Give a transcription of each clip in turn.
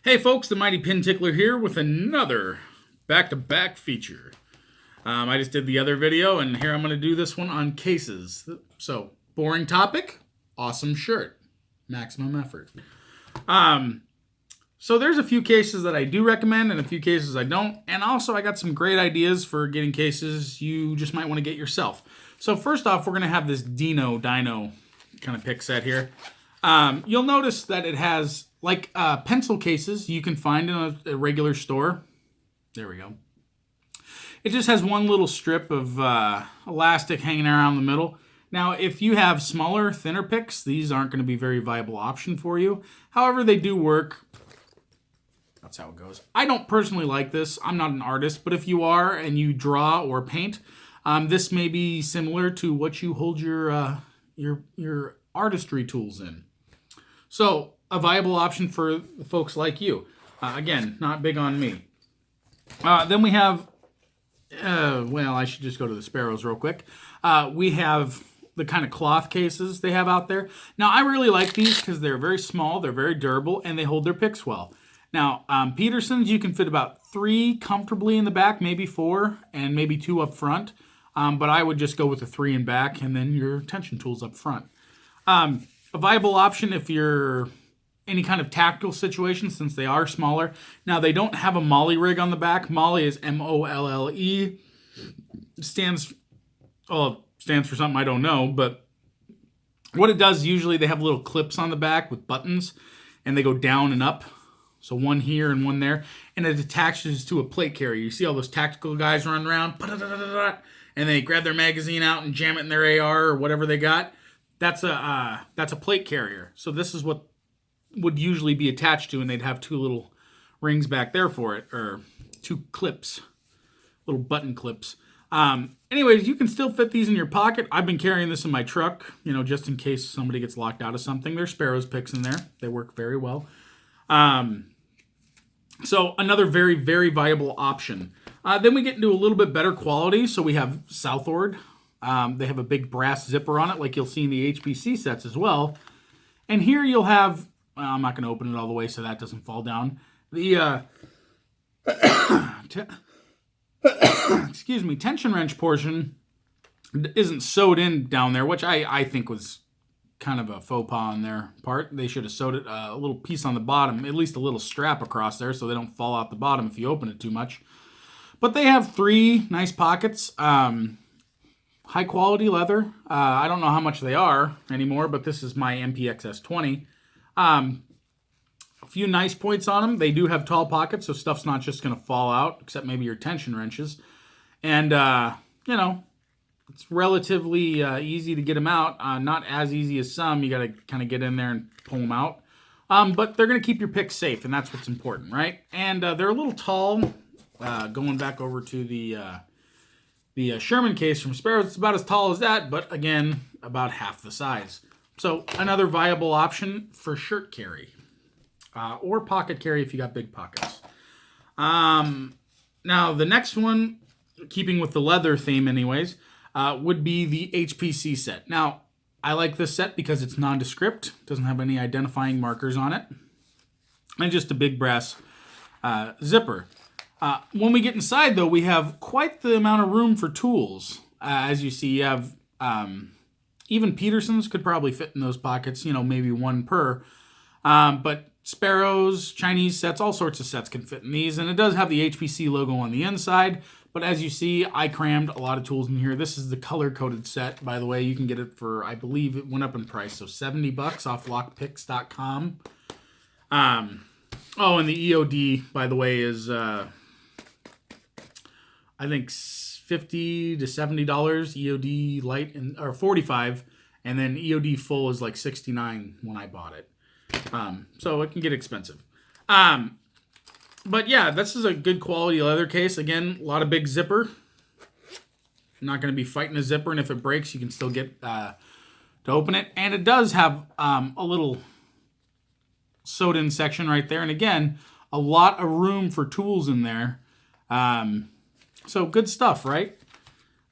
Hey folks, the Mighty Pin Tickler here with another back-to-back feature. I just did the other video, and here I'm going to do this one on cases. So, boring topic, awesome shirt, maximum effort. So there's a few cases that I do recommend and a few cases I don't. And also I got some great ideas for getting cases you just might want to get yourself. So first off, we're going to have this Dino Dino kind of pick set here. You'll notice that it has like pencil cases you can find in a regular store. There we go. It just has one little strip of elastic hanging around the middle. Now, if you have smaller, thinner picks, these aren't going to be a very viable option for you. However, they do work. That's how it goes. I don't personally like this. I'm not an artist, but if you are and you draw or paint, this may be similar to what you hold your artistry tools in. So, a viable option for folks like you. Again, not big on me. Then we have, well, I should just go to the Sparrows real quick. We have the kind of cloth cases they have out there. Now, I really like these because they're very small, they're very durable, and they hold their picks well. Now, Peterson's, you can fit about 3 comfortably in the back, maybe 4, and maybe 2 up front. But I would just go with the 3 in back, and then your tension tools up front. A viable option if you're any kind of tactical situation, since they are smaller. Now, they don't have a Molly rig on the back. Molly is M-O-L-L-E. Stands for something I don't know, but what it does, usually they have little clips on the back with buttons, and they go down and up. So one here and one there, and it attaches to a plate carrier. You see all those tactical guys running around, and they grab their magazine out and jam it in their AR or whatever they got. That's a plate carrier. So this is what would usually be attached to, and they'd have 2 little rings back there for it, or 2 clips, little button clips. Anyways, you can still fit these in your pocket. I've been carrying this in my truck, just in case somebody gets locked out of something. There's Sparrows picks in there. They work very well. So another very, very viable option. Then we get into a little bit better quality. So we have Southord. They have a big brass zipper on it, like you'll see in the HPC sets as well. And here you'll have, well, I'm not going to open it all the way so that doesn't fall down. The excuse me, tension wrench portion isn't sewed in down there, which I think was kind of a faux pas on their part. They should have sewed it a little piece on the bottom, at least a little strap across there so they don't fall out the bottom if you open it too much. But they have 3 nice pockets. High quality leather. I don't know how much they are anymore, but this is my MPXS20. A few nice points on them. They do have tall pockets, so stuff's not just going to fall out, except maybe your tension wrenches. And, it's relatively easy to get them out. Not as easy as some. You got to kind of get in there and pull them out. But they're going to keep your picks safe, and that's what's important, right? And they're a little tall. Going back over to the Sherman case from Sparrows, it's about as tall as that, but again, about half the size. So another viable option for shirt carry. Or pocket carry if you got big pockets. Now, the next one, keeping with the leather theme anyways, would be the HPC set. Now, I like this set because it's nondescript, doesn't have any identifying markers on it, and just a big brass zipper. When we get inside, though, we have quite the amount of room for tools. As you see, you have even Peterson's could probably fit in those pockets, maybe 1 per. But Sparrows, Chinese sets, all sorts of sets can fit in these. And it does have the HPC logo on the inside. But as you see, I crammed a lot of tools in here. This is the color-coded set, by the way. You can get it for, I believe it went up in price, so $70 off lockpicks.com. Oh, and the EOD, by the way, is, I think, $50 to $70 EOD light, or $45, and then EOD full is like $69 when I bought it. So it can get expensive. But yeah, this is a good quality leather case. Again, a lot of big zipper. You're not going to be fighting a zipper, and if it breaks, you can still get to open it. And it does have a little sewed-in section right there. And again, a lot of room for tools in there. So good stuff, right?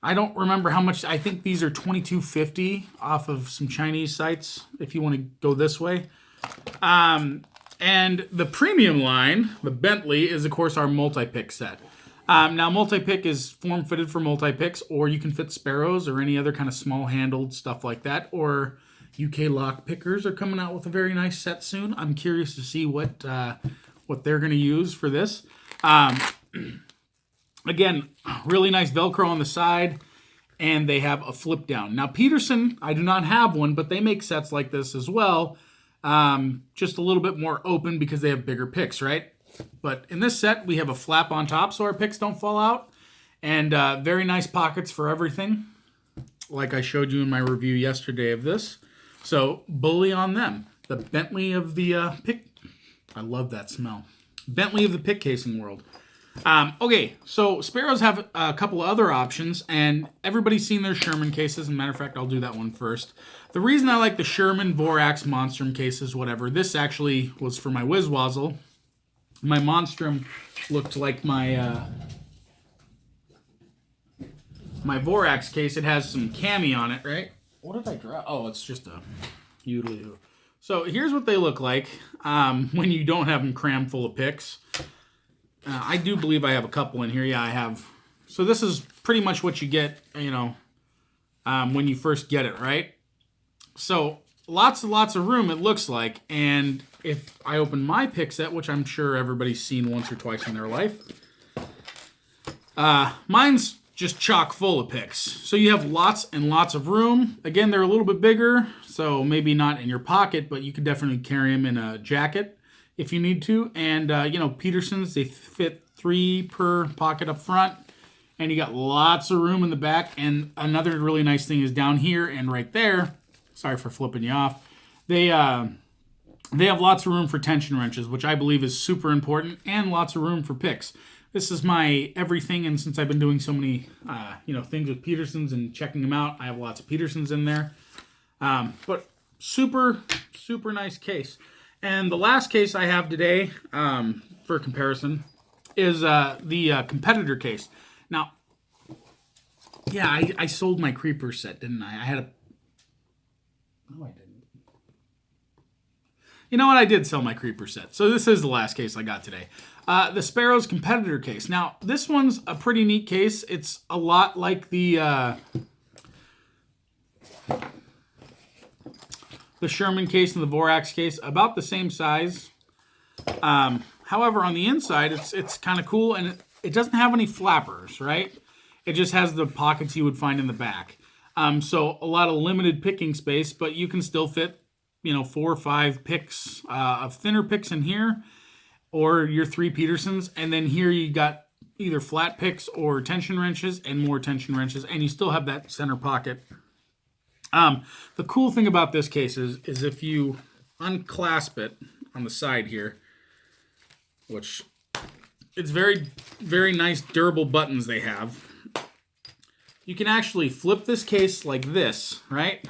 I don't remember how much. I think these are $22.50 off of some Chinese sites if you want to go this way. And the premium line, the Bentley, is of course our multi-pick set. Now, multi-pick is form-fitted for multi-picks, or you can fit sparrows or any other kind of small-handled stuff like that. Or UK lock pickers are coming out with a very nice set soon. I'm curious to see what they're going to use for this. Again, really nice Velcro on the side, and they have a flip down. Now, Peterson, I do not have one, but they make sets like this as well. Just a little bit more open because they have bigger picks, right? But in this set, we have a flap on top so our picks don't fall out. And very nice pockets for everything, like I showed you in my review yesterday of this. So, bully on them. The Bentley of the pick. I love that smell. Bentley of the pick casing world. Okay, so Sparrows have a couple of other options, and everybody's seen their Sherman cases. As a matter of fact, I'll do that one first. The reason I like the Sherman, Vorax, Monstrum cases, whatever, this actually was for my Whizwazzle. My Monstrum looked like my my Vorax case. It has some cami on it, right? What did I drop? Oh, it's just a Udaloo. So here's what they look like when you don't have them crammed full of picks. I do believe I have a couple in here. Yeah, I have. So this is pretty much what you get, when you first get it, right? So lots and lots of room, it looks like. And if I open my pick set, which I'm sure everybody's seen once or twice in their life, mine's just chock full of picks. So you have lots and lots of room. Again, they're a little bit bigger, so maybe not in your pocket, but you could definitely carry them in a jacket if you need to. And, Petersons, they fit 3 per pocket up front. And you got lots of room in the back. And another really nice thing is down here and right there. Sorry for flipping you off. They have lots of room for tension wrenches, which I believe is super important, and lots of room for picks. This is my everything, and since I've been doing so many, things with Petersons and checking them out, I have lots of Petersons in there. But super, super nice case. And the last case I have today, for comparison, is the competitor case. Now, yeah, I sold my Creeper set, didn't I? I had a... No, I didn't. You know what? I did sell my Creeper set. So this is the last case I got today. The Sparrows competitor case. Now, this one's a pretty neat case. It's a lot like the Sherman case and the Vorax case, about the same size. However, on the inside, it's kind of cool, and it doesn't have any flappers, right? It just has the pockets you would find in the back. So a lot of limited picking space, but you can still fit, 4 or 5 picks of thinner picks in here, or your 3 Petersons, and then here you got either flat picks or tension wrenches and more tension wrenches, and you still have that center pocket. The cool thing about this case is if you unclasp it on the side here, which it's very, very nice durable buttons they have, you can actually flip this case like this, right?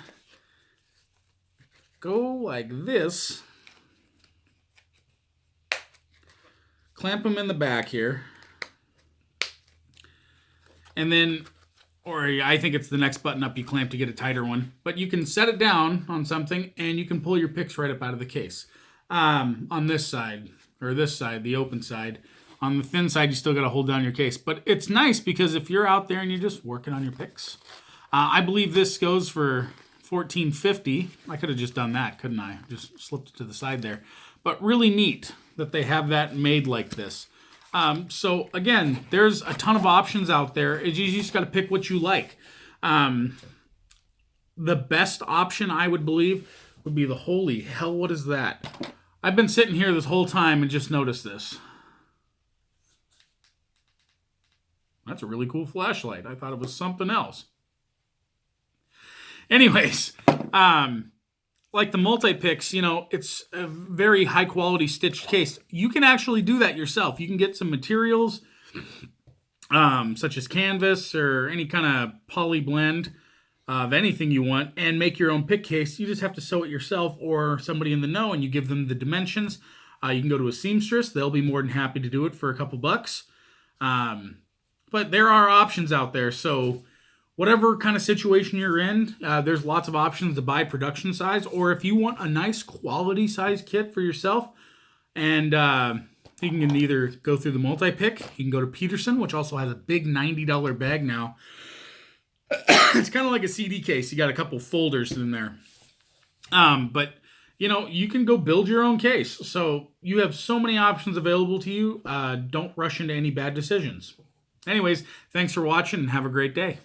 Go like this. Clamp them in the back here. And then, or I think it's the next button up you clamp to get a tighter one. But you can set it down on something and you can pull your picks right up out of the case. On this side, or this side, the open side. On the thin side, you still got to hold down your case. But it's nice because if you're out there and you're just working on your picks, I believe this goes for $14.50. I could have just done that, couldn't I? Just slipped it to the side there. But really neat that they have that made like this. So again, there's a ton of options out there. You just got to pick what you like. The best option, I would believe, would be the... Holy hell, what is that? I've been sitting here this whole time and just noticed this. That's a really cool flashlight. I thought it was something else. Anyways, like the multi-picks, it's a very high-quality stitched case. You can actually do that yourself. You can get some materials, such as canvas or any kind of poly blend of anything you want, and make your own pick case. You just have to sew it yourself or somebody in the know, and you give them the dimensions. You can go to a seamstress. They'll be more than happy to do it for a couple bucks. But there are options out there, so whatever kind of situation you're in, there's lots of options to buy production size, or if you want a nice quality size kit for yourself, And you can either go through the multi-pick. You can go to Peterson, which also has a big $90 bag now. It's kind of like a CD case. You got a couple folders in there. But, you know, you can go build your own case. So you have so many options available to you. Don't rush into any bad decisions. Anyways, thanks for watching and have a great day.